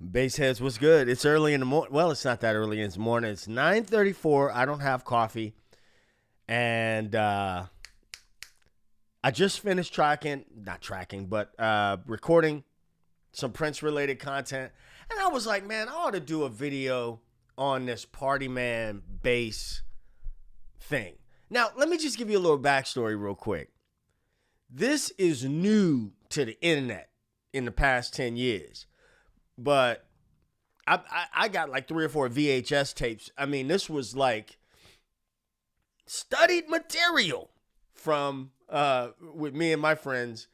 Bassheads, what's good? It's early in the morning. Well, it's not that early in the morning. It's 9:34. I don't have coffee. And I just finished recording some Prince-related content. And I was like, man, I ought to do a video on this Party Man bass thing. Now, let me just give you a little backstory real quick. This is new to the internet in the past 10 years. But I got like 3 or 4 VHS tapes. I mean, this was like studied material from with me and my friends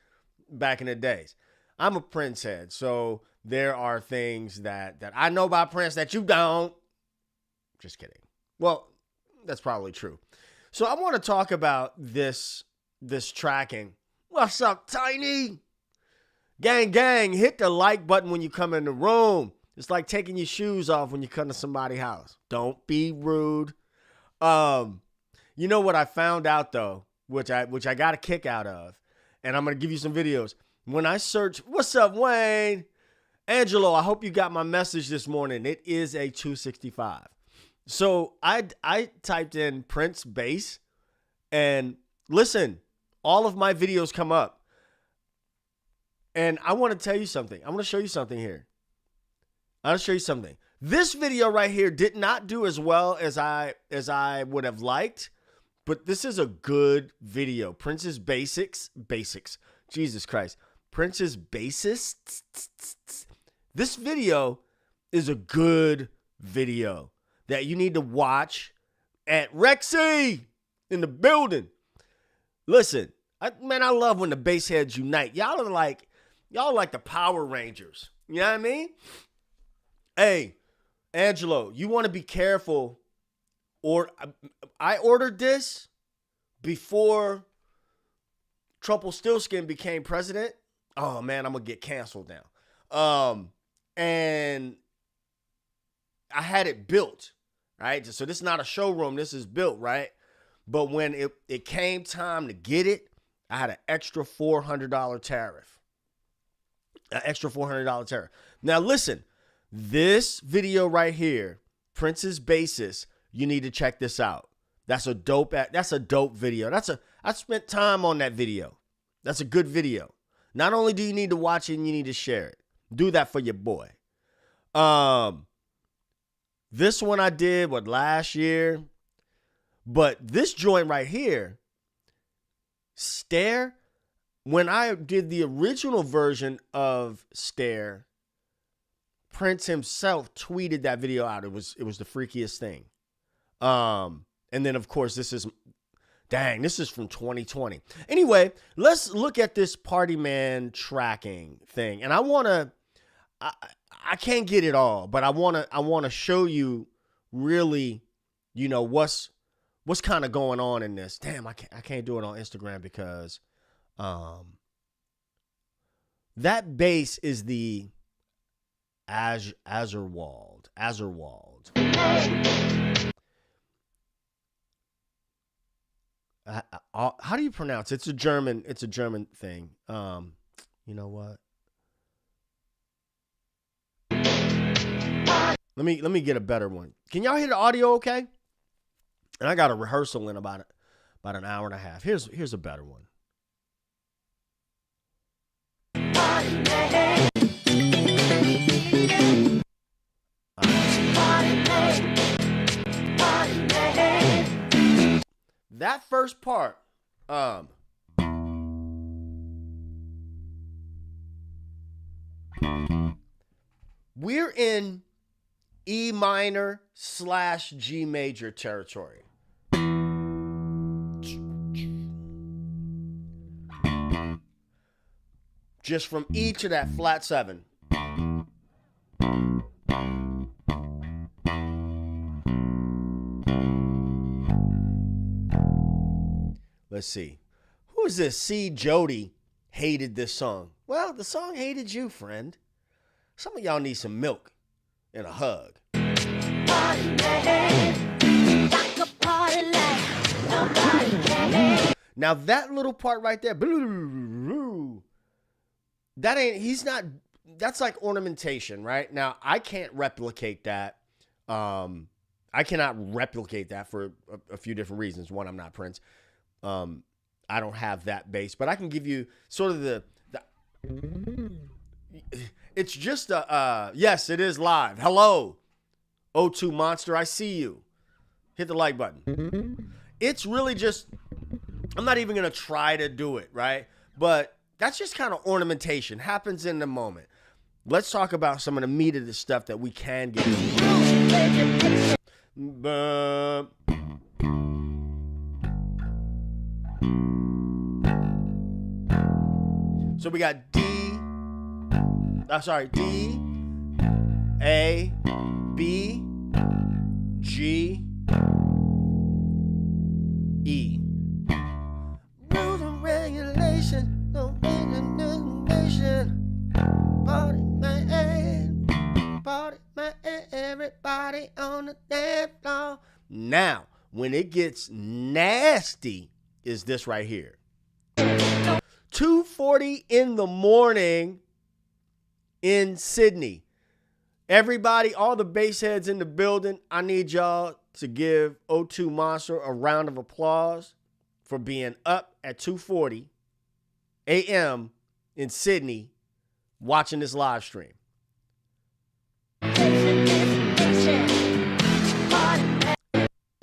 back in the days. I'm a Prince head, so there are things that I know about Prince that you don't. Just kidding. Well, that's probably true. So I want to talk about this tracking. What's up, Tiny? Gang, gang, hit the like button when you come in the room. It's like taking your shoes off when you come to somebody's house. Don't be rude. You know what I found out, though, which I got a kick out of, and I'm going to give you some videos. When I search, what's up, Wayne? Angelo, I hope you got my message this morning. It is a 265. So I typed in Prince bass, and listen, all of my videos come up. And I want to tell you something. I want to show you something here. I want to show you something. This video right here did not do as well as I would have liked, but this is a good video. Prince's basics. Jesus Christ. Prince's bassists. This video is a good video that you need to watch at Rexy in the building. Listen, I love when the bass heads unite. Y'all are like the Power Rangers. You know what I mean? Hey, Angelo, you want to be careful. Or I ordered this before Trumpelstiltskin became president. Oh man, I'm gonna get canceled now. And I had it built, right? So this is not a showroom. This is built, right? But when it came time to get it, I had an extra $400 tariff. An extra $400 tariff. Now listen, this video right here, Prince's bassist, you need to check this out. That's a dope video. I spent time on that video. That's a good video. Not only do you need to watch it, you need to share it. Do that for your boy. This one I did last year, but this joint right here, Stare. When I did the original version of Stare, Prince himself tweeted that video out. It was the freakiest thing. And then of course this is from 2020. Anyway, let's look at this Party Man tracking thing. And I can't get it all, but I want to show you really, what's kind of going on in this. Damn, I can't do it on Instagram because that bass is the Azerwald. How do you pronounce it? It's a German thing. You know what? Let me get a better one. Can y'all hear the audio okay? And I got a rehearsal in about an hour and a half. Here's a better one. That first part, we're in E minor / G major territory. Just from E to that flat 7. Let's see. Who is this? C. Jody hated this song. Well, the song hated you, friend. Some of y'all need some milk and a hug. Now that little part right there, he's not that's like ornamentation, right? Now, I can't replicate that. I cannot replicate that for a few different reasons. One, I'm not Prince. I don't have that bass, but I can give you sort of the it's just yes, it is live. Hello, O2 Monster, I see you. Hit the like button. It's really just, I'm not even going to try to do it, right? But that's just kind of ornamentation. Happens in the moment. Let's talk about some of the meat of the stuff that we can get into. So we got D, A, B, G, E. Rules and regulations, no nation. Party man, everybody on the dance floor. Now, when it gets nasty, is this right here. 2:40 in the morning in Sydney. Everybody, all the bass heads in the building, I need y'all to give O2 Monster a round of applause for being up at 2:40 a.m. in Sydney watching this live stream.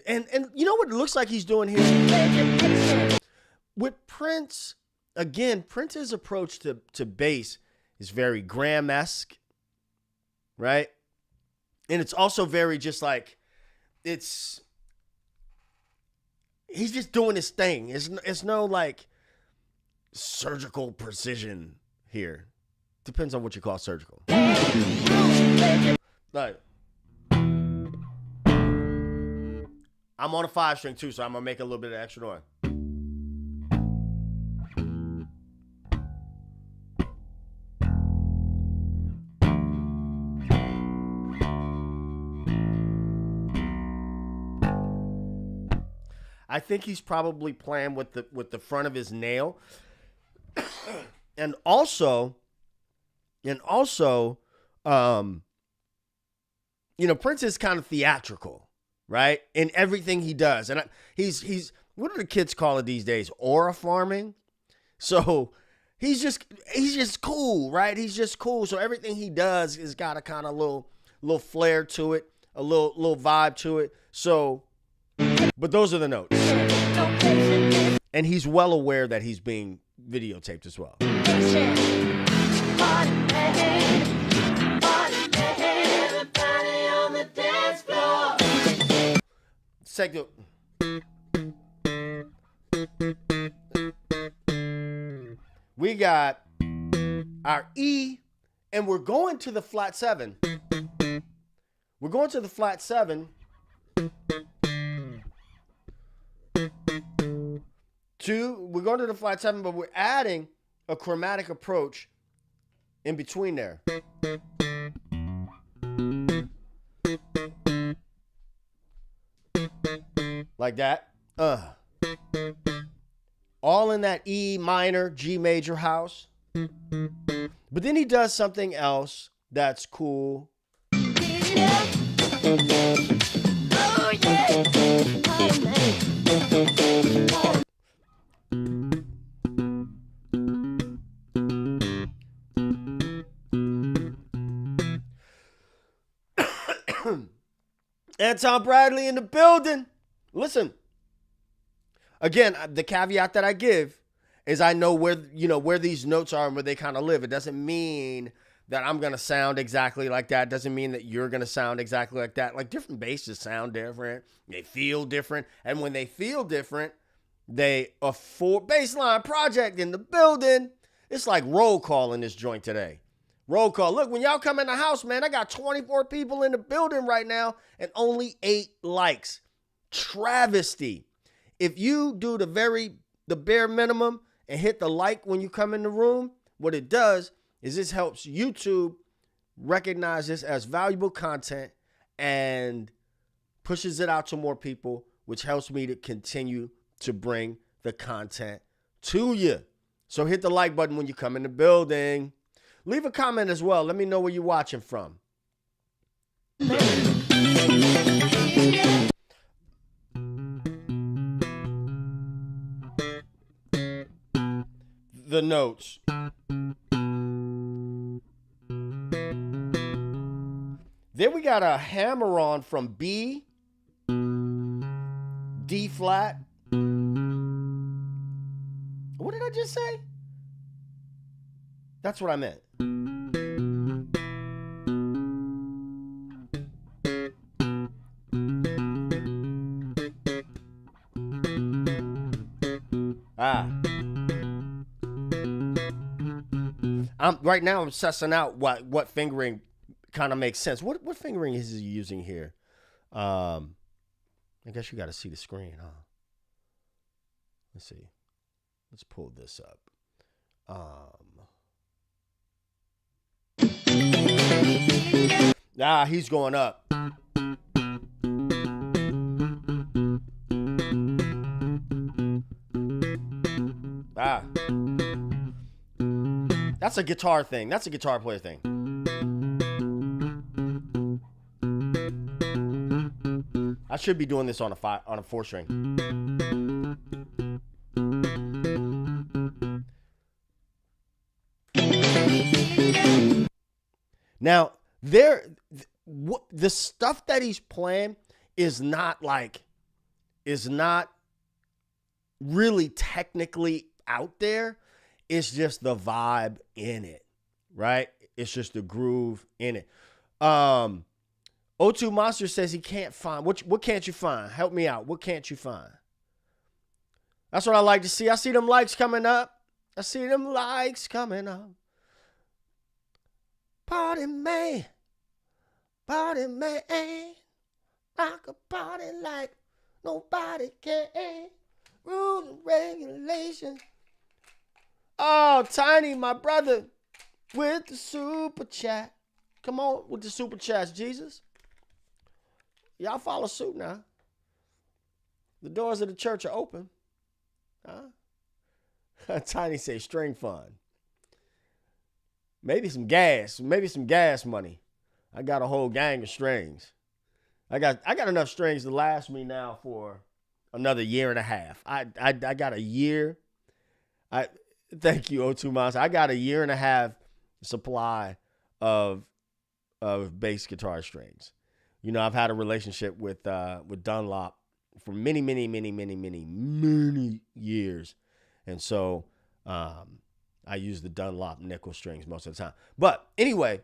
And you know what it looks like he's doing here? With Prince, again, Prince's approach to bass is very Graham-esque, right? And it's also very just like, he's just doing his thing. It's no like surgical precision here. Depends on what you call surgical. Like, I'm on a 5-string too, so I'm gonna make a little bit of extra noise. I think he's probably playing with the front of his nail. and also, Prince is kind of theatrical, right? In everything he does. And he's what do the kids call it these days? Aura farming. So he's just cool, right? He's just cool. So everything he does has got a kind of little flair to it, a little vibe to it. So, but those are the notes. And he's well aware that he's being videotaped as well. Second. We got our E, and we're going to the flat 7. We're going to the flat 7. We're going to the flat 7, but we're adding a chromatic approach in between there. Like that. All in that E minor, G major house. But then he does something else that's cool. Anton Bradley in the building. Listen. Again, the caveat that I give is I know where these notes are and where they kind of live. It doesn't mean that I'm going to sound exactly like that. It doesn't mean that you're going to sound exactly like that. Like, different basses sound different. They feel different. And when they feel different, they afford baseline project in the building. It's like roll call in this joint today. Roll call. Look, when y'all come in the house, man, I got 24 people in the building right now and only 8 likes. Travesty. If you do the bare minimum and hit the like when you come in the room, what it does is this helps YouTube recognize this as valuable content and pushes it out to more people, which helps me to continue to bring the content to you. So hit the like button when you come in the building. Leave a comment as well. Let me know where you're watching from. The notes. Then we got a hammer on from B, D flat. What did I just say? That's what I meant. Right now I'm sussing out what fingering kind of makes sense. What fingering is he using here? I guess you got to see the screen, huh? Let's see. Let's pull this up. He's going up. That's a guitar thing. That's a guitar player thing. I should be doing this on a 4-string. Now, the stuff that he's playing is not really technically out there. It's just the vibe in it, right? It's just the groove in it. O2 Monster says he can't find. What can't you find? Help me out. What can't you find? That's what I like to see. I see them likes coming up. Party man. I could party like nobody can. Rules and regulations. Oh, Tiny, my brother, with the super chat. Come on with the super chats, Jesus. Y'all follow suit now. The doors of the church are open. Tiny say string fun. Maybe some gas money. I got a whole gang of strings. I got enough strings to last me now for another year and a half. I got a year. Thank you, O2 Monster. I got a year and a half supply of bass guitar strings. You know, I've had a relationship with Dunlop for many years. And so I use the Dunlop nickel strings most of the time. But anyway,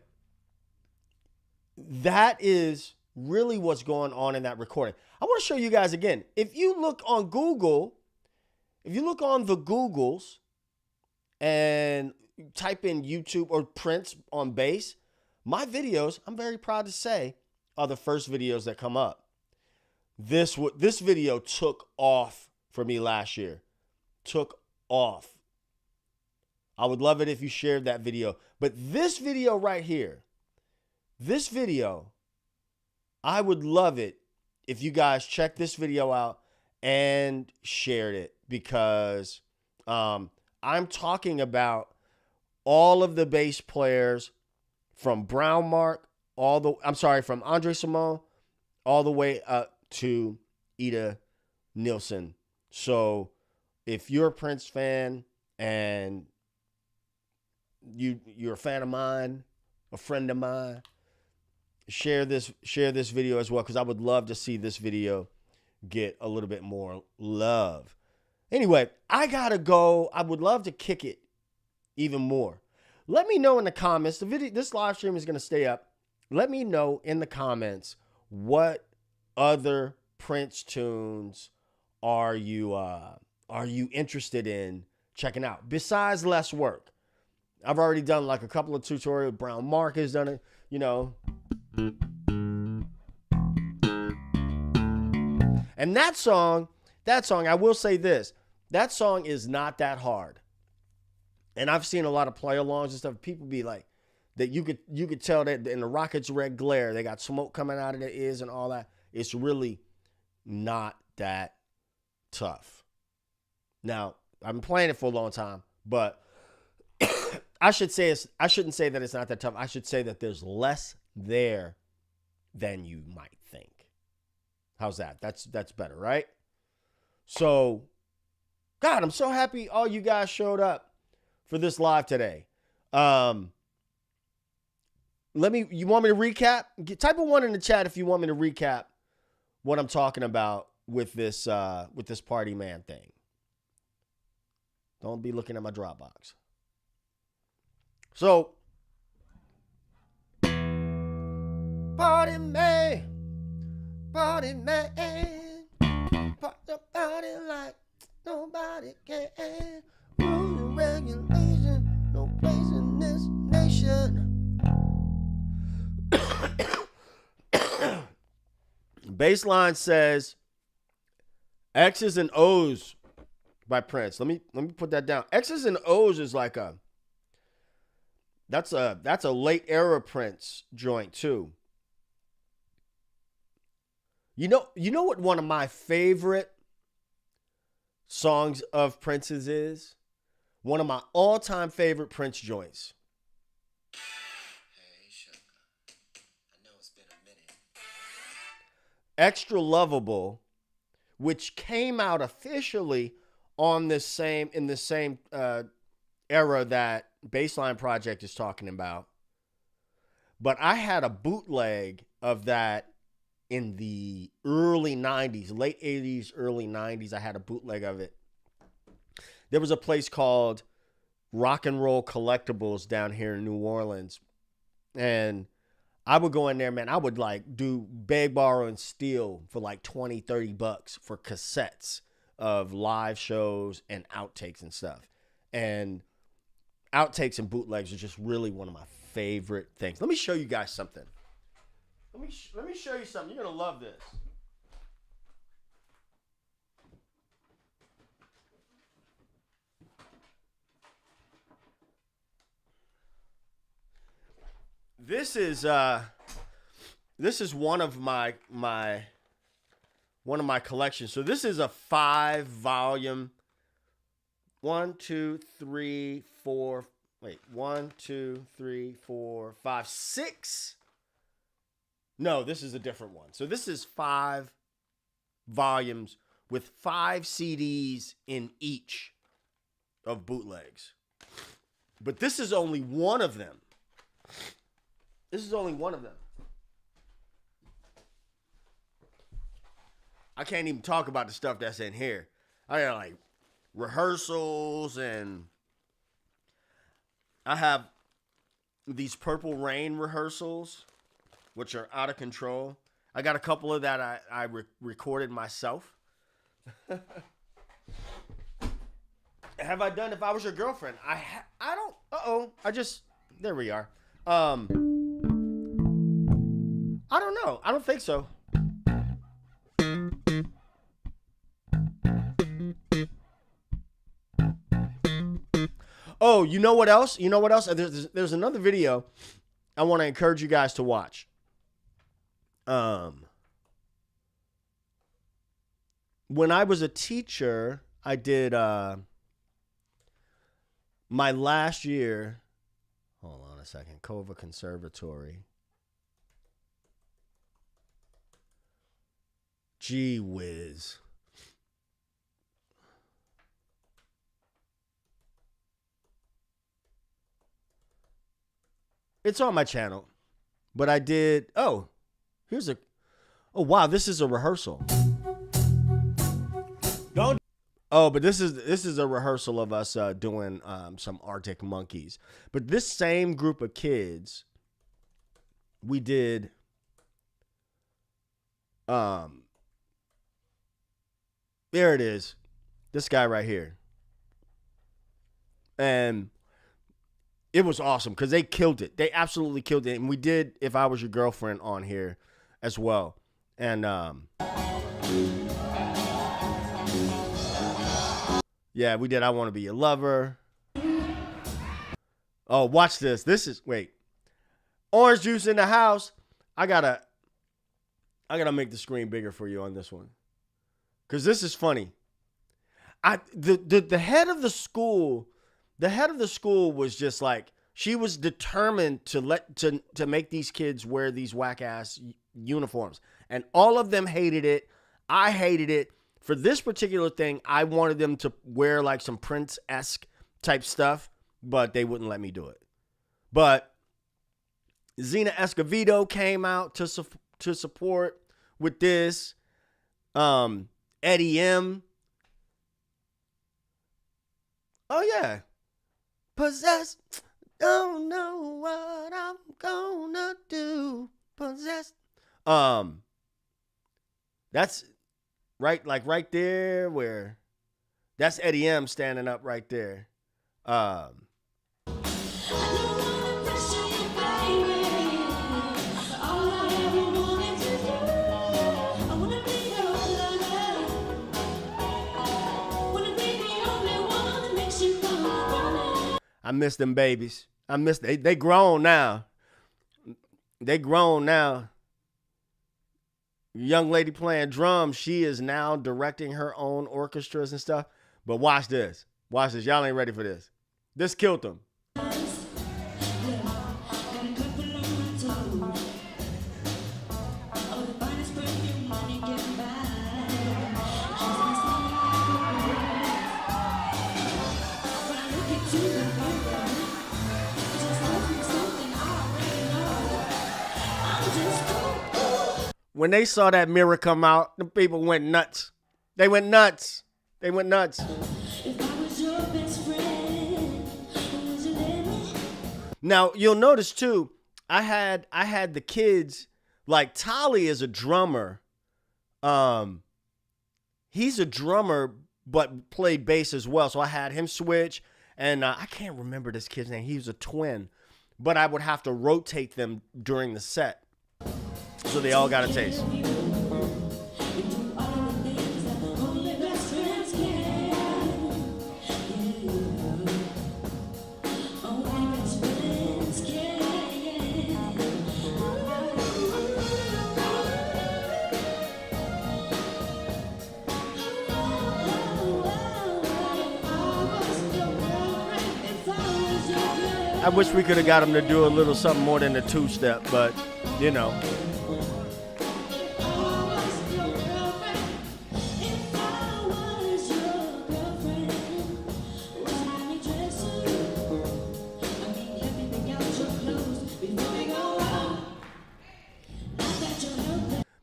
that is really what's going on in that recording. I want to show you guys again. If you look on Google, if you look on the Googles and type in YouTube or Prince on bass, my videos, I'm very proud to say, are the first videos that come up. This video took off for me last year. Took off. I would love it if you shared that video. But this video right here, this video, I would love it if you guys check this video out and shared it, because I'm talking about all of the bass players from Brown Mark, from Andre Simone, all the way up to Ida Nilsson. So if you're a Prince fan and you're a fan of mine, a friend of mine, share this video as well, because I would love to see this video get a little bit more love. Anyway, I gotta go. I would love to kick it even more. Let me know in the comments. This live stream is gonna stay up. Let me know in the comments what other Prince tunes are you interested in checking out besides Less Work. I've already done like a couple of tutorials. Brown Mark has done it, you know. And that song, I will say this, that song is not that hard. And I've seen a lot of play-alongs and stuff. People be like, that you could tell that in the Rockets' red glare, they got smoke coming out of their ears and all that. It's really not that tough. Now, I've been playing it for a long time, but I shouldn't say that it's not that tough. I should say that there's less there than you might think. How's that? That's better, right? So, God, I'm so happy all you guys showed up for this live today. You want me to recap? Type a 1 in the chat if you want me to recap what I'm talking about with this party man thing. Don't be looking at my Dropbox. So, party man, party like nobody can. Rules and regulations, no place in this nation. Baseline says X's and O's by Prince. Let me put that down. X's and O's is like that's a late era Prince joint too. You know what one of my favorite songs of Prince's is? One of my all-time favorite Prince joints. Hey, sugar. I know it's been a minute. Extra Lovable, which came out officially on in the same era that Baseline Project is talking about. But I had a bootleg of that in the early 90s, late 80s, early 90s. I had a bootleg of it. There was a place called Rock and Roll Collectibles down here in New Orleans. And I would go in there, man. I would like do beg, borrow, and steal for like $20-$30 for cassettes of live shows and outtakes and stuff. And outtakes and bootlegs are just really one of my favorite things. Let me show you guys something. Let me show you something. You're going to love this. This is one of my collections. So this is a 5-volume. 1, 2, 3, 4. Wait, 1, 2, 3, 4, 5, 6. No, this is a different one. So this is 5 volumes with 5 CDs in each of bootlegs. But this is only one of them. This is only one of them. I can't even talk about the stuff that's in here. I got like rehearsals, and I have these Purple Rain rehearsals, which are out of control. I got a couple of that I recorded myself. Have I done If I Was Your Girlfriend? I don't. There we are. I don't know. I don't think so. Oh, you know what else? There's another video I want to encourage you guys to watch. When I was a teacher, I did my last year. Hold on a second. Cova Conservatory. Gee whiz. It's on my channel. But I did. Oh, wow, this is a rehearsal. Don't. Oh, but this is a rehearsal of us doing some Arctic Monkeys. But this same group of kids, we did there it is. This guy right here. And it was awesome because they killed it. They absolutely killed it. And we did If I Was Your Girlfriend on here as well. And yeah, we did I Want to Be Your Lover. Oh, watch this. Orange juice in the house. I gotta make the screen bigger for you on this one. Because this is funny. The head of the school was just like She was determined to make these kids wear these whack ass uniforms, and all of them hated it. I hated it. For this particular thing, I wanted them to wear like some Prince-esque type stuff, but they wouldn't let me do it. But Zena Escovedo came out to support with this. Eddie M. Oh yeah, possessed. Don't know what I'm gonna do. Possessed. That's right, like right there where that's Eddie M standing up right there. I miss them babies. They grown now. They grown now. Young lady playing drums, she is now directing her own orchestras and stuff. But watch this. Watch this. Y'all ain't ready for this. This killed them. When they saw that mirror come out, the people went nuts. They went nuts. They went nuts. Now, you'll notice too, I had the kids, like Tolly is a drummer. He's a drummer, but played bass as well. So I had him switch, and I can't remember this kid's name. He was a twin, but I would have to rotate them during the set. So they all got a taste. I wish we could have got him to do a little something more than a two-step, but, you know.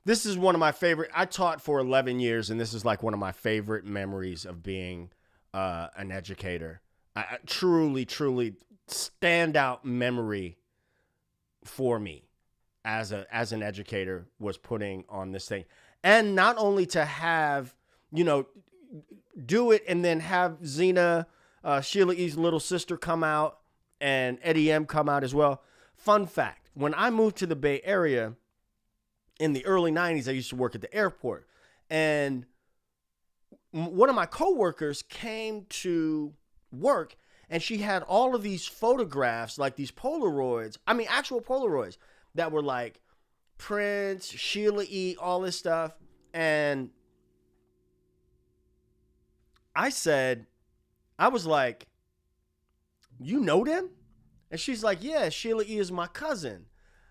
This is one of my favorite. I taught for 11 years, and this is like one of my favorite memories of being an educator. I truly standout memory for me as an educator was putting on this thing. And not only to have, do it and then have Zena, Sheila E.'s little sister come out and Eddie M come out as well. Fun fact, when I moved to the Bay Area, in the early 90s, I used to work at the airport, and one of my coworkers came to work, and she had all of these photographs, like these Polaroids, actual Polaroids that were like Prince, Sheila E., all this stuff. And I was like, you know them? And she's like, yeah, Sheila E. is my cousin.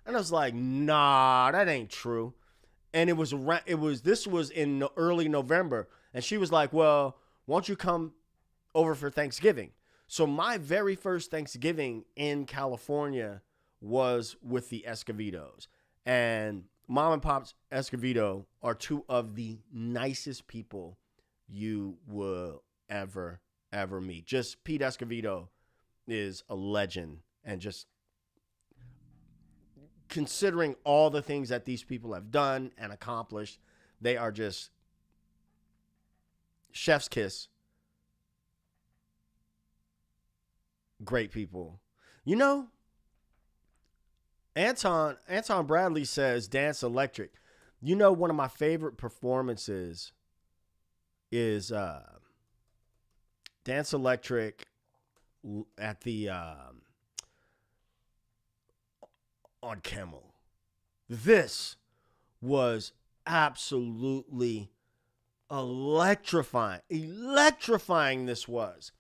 And I was like, nah, that ain't true. And this was in early November. And she was like, well, won't you come over for Thanksgiving? So my very first Thanksgiving in California was with the Escovedos. And Mom and Pop's Escovedo are two of the nicest people you will ever meet. Just Pete Escovedo is a legend, and just considering all the things that these people have done and accomplished, they are just chef's kiss. Great people. Anton Bradley says Dance Electric. One of my favorite performances is Dance Electric at the on Kimmel. This was absolutely electrifying. This was.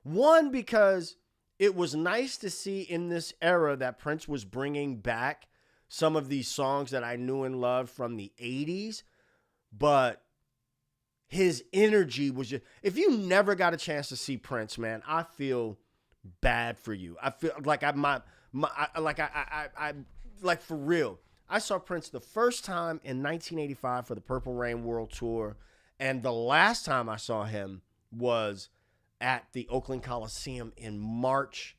One, because it was nice to see in this era that Prince was bringing back some of these songs that I knew and loved from the 80s, but his energy was just, if you never got a chance to see Prince, man, I feel bad for you. I feel like like for real. I saw Prince the first time in 1985 for the Purple Rain World Tour, and the last time I saw him was at the Oakland Coliseum in March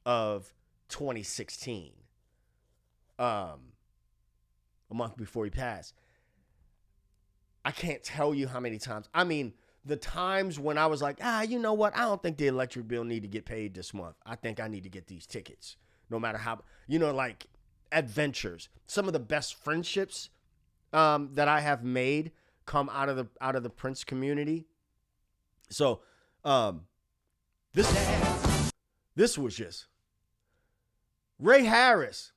of 2016, a month before he passed. I can't tell you how many times. I mean, the times when I was like, you know what? I don't think the electric bill need to get paid this month. I think I need to get these tickets, no matter how, like adventures. Some of the best friendships that I have made come out of the Prince community. So, this was just Ray Harris.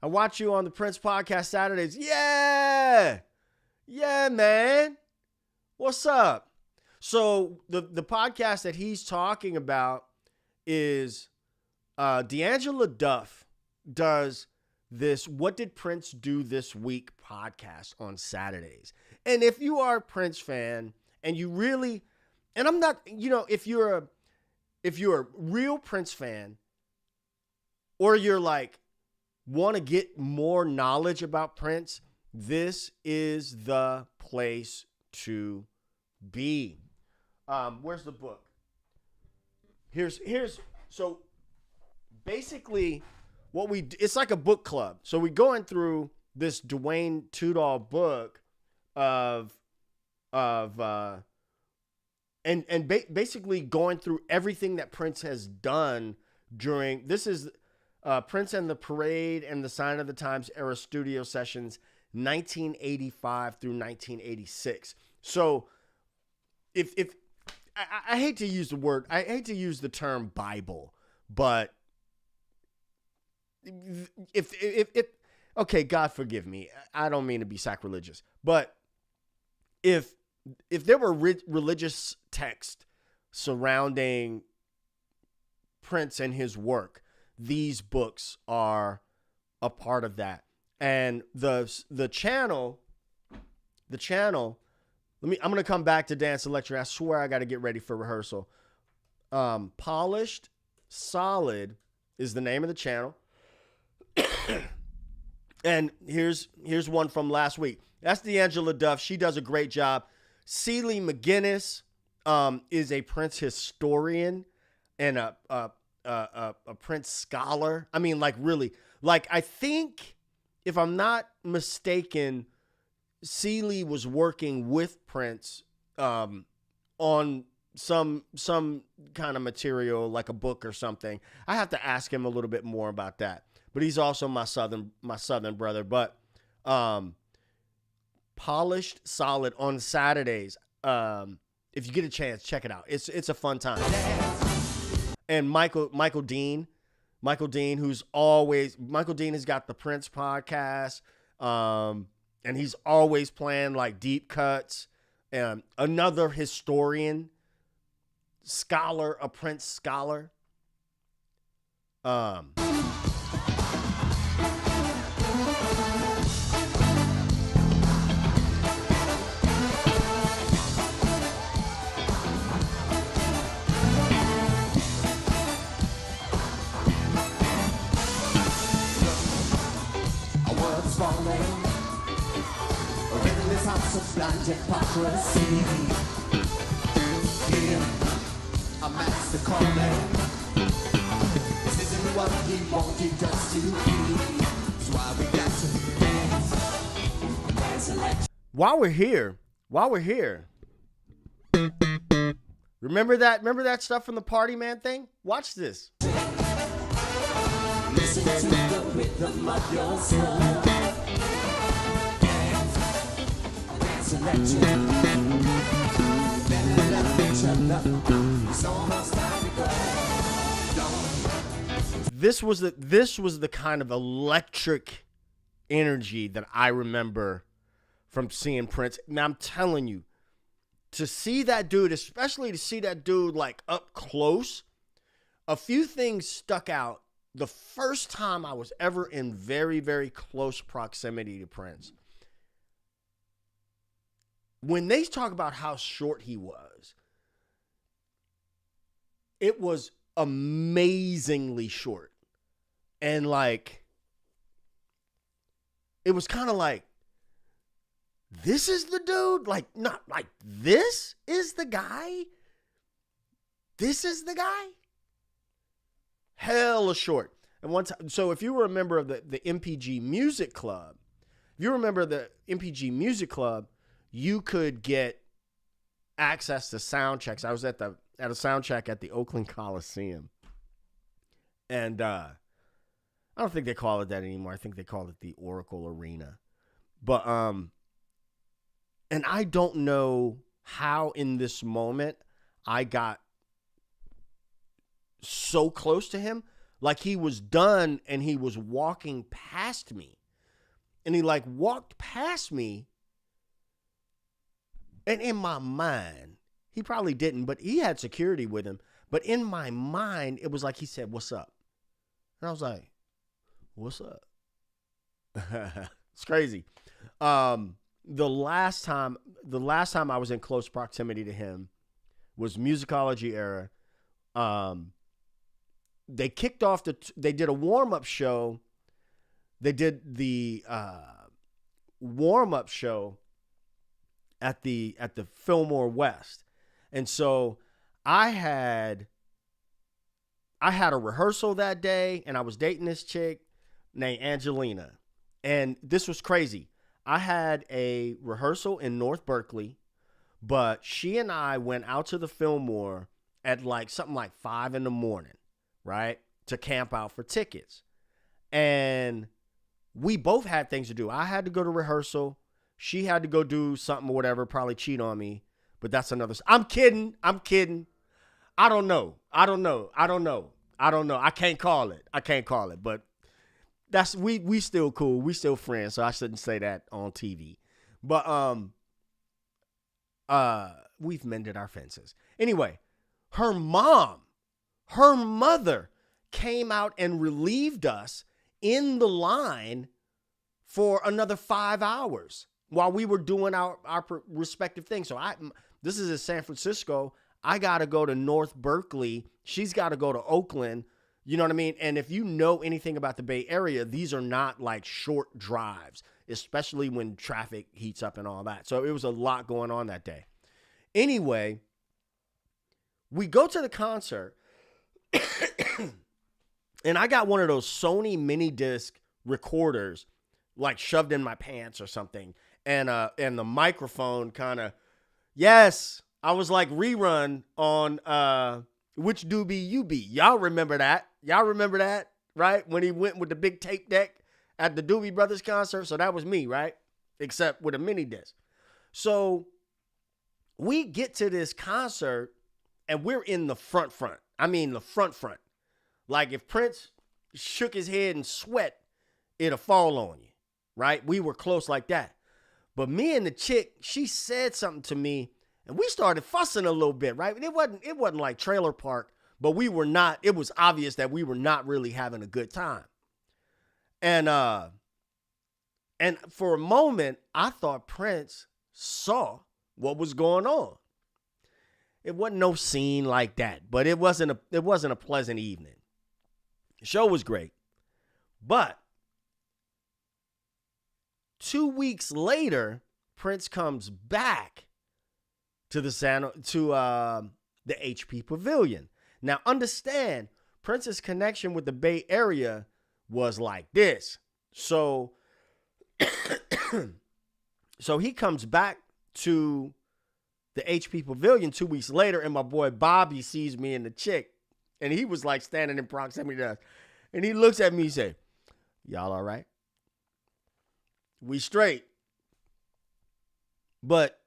I watch you on the Prince podcast Saturdays. Yeah, man. What's up? So the podcast that he's talking about is D'Angelo Duff does this "What Did Prince Do This Week" podcast on Saturdays. And if you are a Prince fan and you really, and I'm not, if you're a real Prince fan, or you're like, want to get more knowledge about Prince, this is the place to be. Where's the book? Here's so basically what it's like a book club. So we're going through this Dwayne Tudor book basically going through everything that Prince has done during, this is Prince and the Parade and the Sign of the Times era studio sessions, 1985 through 1986. So if I hate to use the term Bible, but if okay, God forgive me, I don't mean to be sacrilegious, but if there were religious text surrounding Prince and his work, these books are a part of that. And the channel, I'm going to come back to Dance Electric. I swear I got to get ready for rehearsal. Polished Solid is the name of the channel. And here's one from last week. That's D'Angelo Duff. She does a great job. Celie McGinnis is a Prince historian and a Prince scholar. I mean, like really, like I think, if I'm not mistaken, Celie was working with Prince on some kind of material, like a book or something. I have to ask him a little bit more about that. But he's also my southern brother. But Polished Solid on Saturdays. If you get a chance, check it out. It's a fun time. And Michael Dean, who's always, Michael Dean has got the Prince podcast, and he's always playing like deep cuts. Another historian, scholar, a Prince scholar. Blind hypocrisy. Here, a master calling. This isn't what he wanted us to be. That's why we got to dance. While we're here. Remember that stuff from the Party Man thing? Watch this. Listen to the rhythm of your soul. This was the kind of electric energy that I remember from seeing Prince. Now I'm telling you, to see that dude, especially to see that dude like up close, a few things stuck out the first time I was ever in very, very close proximity to Prince. When they talk about how short he was, it was amazingly short. And like, it was kind of like, this is the dude? Like, not like, this is the guy? This is the guy? Hella short. And one time, so if you were a member of the MPG Music Club, you could get access to sound checks. I was at a sound check at the Oakland Coliseum. And I don't think they call it that anymore. I think they call it the Oracle Arena. But and I don't know how in this moment I got so close to him. Like, he was done and he was walking past me. And he like walked past me. And in my mind, he probably didn't, but he had security with him. But in my mind, it was like he said, "What's up?" And I was like, "What's up?" It's crazy. The last time I was in close proximity to him was musicology era. They kicked off they did a warm-up show. They did the warm-up show at the Fillmore West. And so I had a rehearsal that day, and I was dating this chick named Angelina. And this was crazy. I had a rehearsal in North Berkeley, but she and I went out to the Fillmore at like something like 5 a.m, right? To camp out for tickets. And we both had things to do. I had to go to rehearsal. She had to go do something or whatever, probably cheat on me. But that's another. I'm kidding. I don't know. I can't call it. But that's we still cool. We still friends. So I shouldn't say that on TV. But we've mended our fences. Anyway, her mother came out and relieved us in the line for another 5 hours while we were doing our respective things. So this is in San Francisco. I got to go to North Berkeley. She's got to go to Oakland. You know what I mean? And if you know anything about the Bay Area, these are not like short drives, especially when traffic heats up and all that. So it was a lot going on that day. Anyway, we go to the concert and I got one of those Sony mini disc recorders like shoved in my pants or something. And the microphone kind of, yes, I was like rerun on Which Doobie You Be. Y'all remember that, right? When he went with the big tape deck at the Doobie Brothers concert. So that was me, right? Except with a mini disc. So we get to this concert and we're in the front. I mean, the front. Like if Prince shook his head and sweat, it'll fall on you, right? We were close like that. But me and the chick, she said something to me and we started fussing a little bit, right? It wasn't like trailer park, but we were not, it was obvious that we were not really having a good time. And for a moment, I thought Prince saw what was going on. It wasn't no scene like that, but it wasn't a pleasant evening. The show was great. But 2 weeks later, Prince comes back to the HP Pavilion. Now understand, Prince's connection with the Bay Area was like this. So he comes back to the HP Pavilion 2 weeks later, and my boy Bobby sees me and the chick, and he was like standing in proximity to us. And he looks at me and say, "Y'all all right?" We straight. But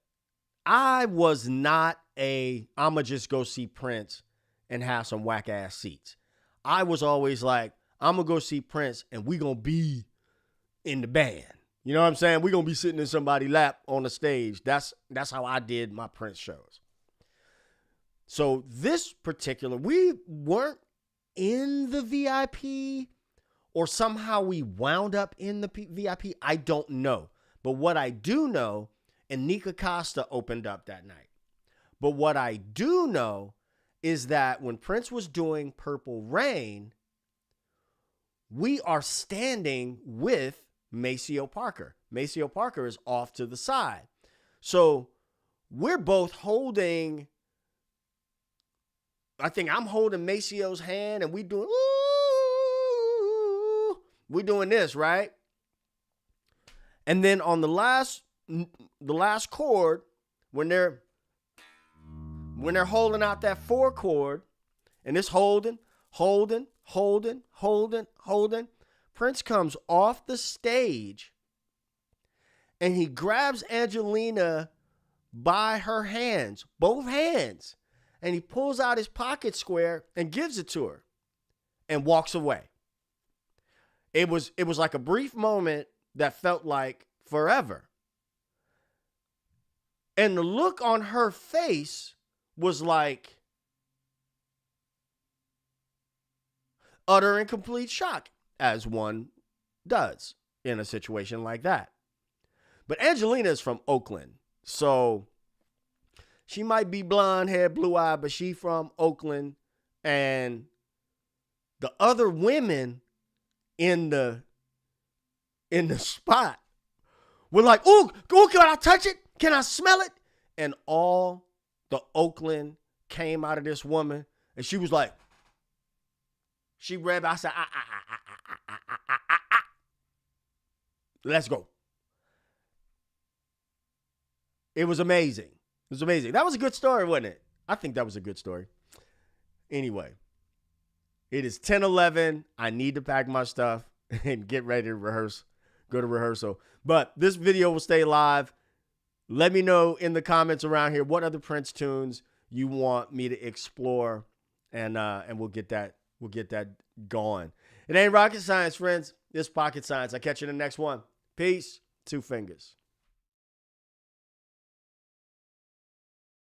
I was not I'ma just go see Prince and have some whack ass seats. I was always like, I'm gonna go see Prince and we gonna be in the band. You know what I'm saying? We gonna be sitting in somebody's lap on the stage. That's how I did my Prince shows. So this particular, we weren't in the VIP or somehow we wound up in the VIP. I don't know. But what I do know, and Nika Costa opened up that night. But what I do know is that when Prince was doing Purple Rain, we are standing with Maceo Parker. Maceo Parker is off to the side. So we're both holding, I think I'm holding Maceo's hand and we doing, ooh, we're doing this, right? And then on the last chord, when they're holding out that 4 chord, and it's holding, Prince comes off the stage and he grabs Angelina by her hands, both hands, and he pulls out his pocket square and gives it to her and walks away. It was like a brief moment that felt like forever. And the look on her face was like utter and complete shock, as one does in a situation like that. But Angelina is from Oakland, so she might be blonde hair, blue eye, but she from Oakland. And the other women in the spot were like, ooh, can I touch it? Can I smell it? And all the Oakland came out of this woman, and she was like, she read, I said, let's go. It was amazing. It was amazing. That was a good story, wasn't it? I think that was a good story. Anyway, it is 10:11. I need to pack my stuff and get ready to rehearse, go to rehearsal. But this video will stay live. Let me know in the comments around here what other Prince tunes you want me to explore, and we'll get that going. It ain't rocket science, friends. It's pocket science. I'll catch you in the next one. Peace. 2 fingers.